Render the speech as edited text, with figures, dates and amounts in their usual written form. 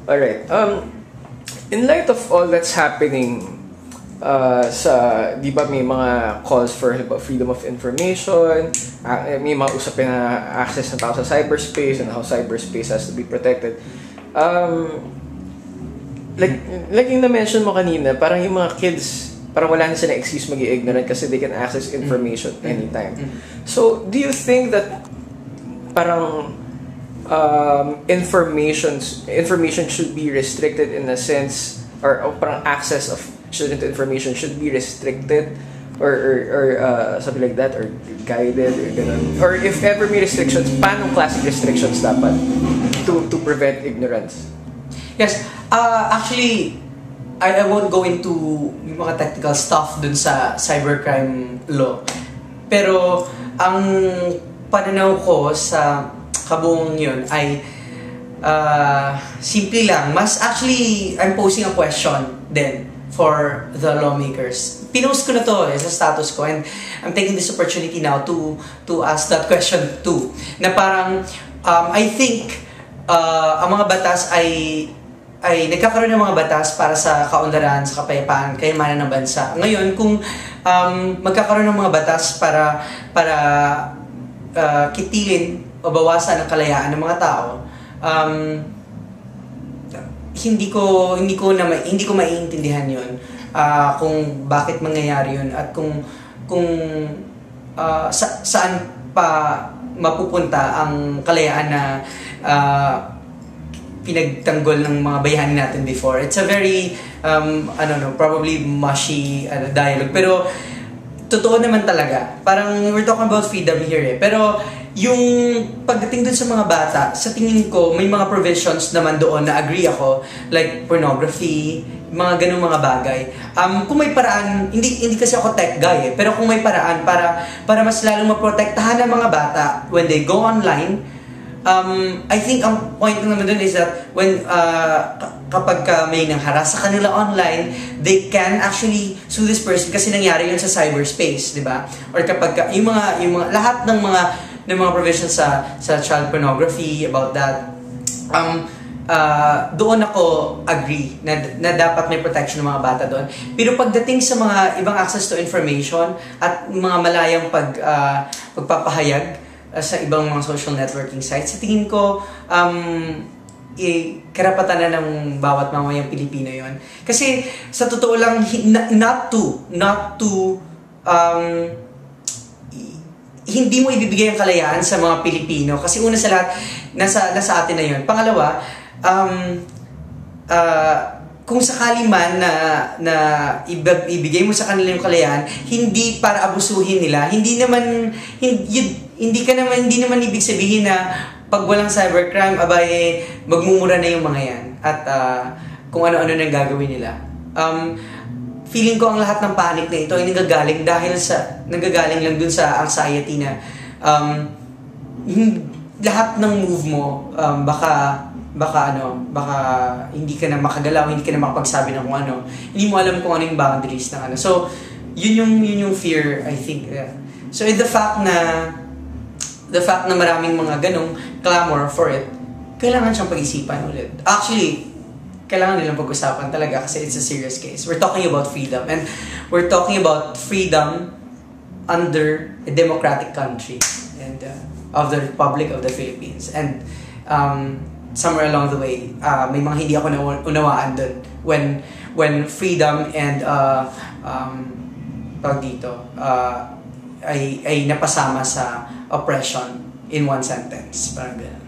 All right. In light of all that's happening, di ba may mga calls for freedom of information, may mga usapin na access ng tao sa cyberspace and how cyberspace has to be protected. Like yung na-mention mo kanina, parang yung mga kids, parang wala na sila excuse maging ignorant kasi they can access information anytime. So, do you think that parang information should be restricted in a sense, or parang access of student information should be restricted or something like that, or guided or ganun? Or if ever may restrictions, paano classic restrictions dapat to prevent ignorance? Yes, actually I won't go into yung mga technical stuff dun sa cybercrime law, pero ang pananaw ko sa kabuong yun ay simple lang. Actually, I'm posing a question then for the lawmakers. Pinost ko na to sa status ko, and I'm taking this opportunity now to ask that question too. Na parang, I think, ang mga batas ay nagkakaroon ng mga batas para sa kaunlaran, sa kapayapaan, kayamanan ng bansa. Ngayon, kung magkakaroon ng mga batas para kitilin o bawasan ang kalayaan ng mga tao, hindi ko maiintindihan 'yon, kung bakit mangyayari 'yon, at kung saan pa mapupunta ang kalayaan na pinagtanggol ng mga bayani natin before. It's a very probably mushy dialogue, pero totoo naman talaga. Parang we're talking about freedom here pero yung pagdating dun sa mga bata, sa tingin ko may mga provisions naman doon na agree ako, like pornography, mga ganung mga bagay. Kung may paraan, hindi kasi ako tech guy pero kung may paraan para mas lalong maprotektahan ng mga bata when they go online, I think ang point naman dun is that when kapag may nangharas sa kanila online, they can actually sue this person kasi nangyari yun sa cyberspace, di ba? Or kapag yung mga lahat ng mga provisions sa child pornography, about that, doon ako agree na dapat may protection ng mga bata doon. Pero pagdating sa mga ibang access to information at mga malayang pagpapahayag sa ibang mga social networking sites, sa tingin ko karapatan na ng bawat mamayang Pilipino yon. Kasi sa totoo lang, not to hindi mo ibibigay ang kalayaan sa mga Pilipino kasi una sa lahat nasa atin na yon. Pangalawa, kung sakali man na ibigay mo sa kanila yung kalayaan, hindi para abusuhin nila. Hindi naman ibig sabihin na pag walang cybercrime, magmumura na yung mga yan at kung ano-ano nang gagawin nila. Feeling ko ang lahat ng panic na ito ay nanggagaling lang dun sa anxiety na lahat ng move mo, baka hindi ka na makagalaw, hindi ka na makapagsabi ng kung ano, hindi mo alam kung ano yung boundaries ng ano. So yun yung fear, I think. So the fact na maraming mga ganong clamor for it, kailangan siyang pag-isipan ulit. Actually, kailangan nilang pag-usapan talaga kasi it's a serious case. We're talking about freedom, and we're talking about freedom under a democratic country and of the Republic of the Philippines. And somewhere along the way, may mga hindi ako naunawaan dun when freedom and ay napasama sa oppression in one sentence. Parang gano'n.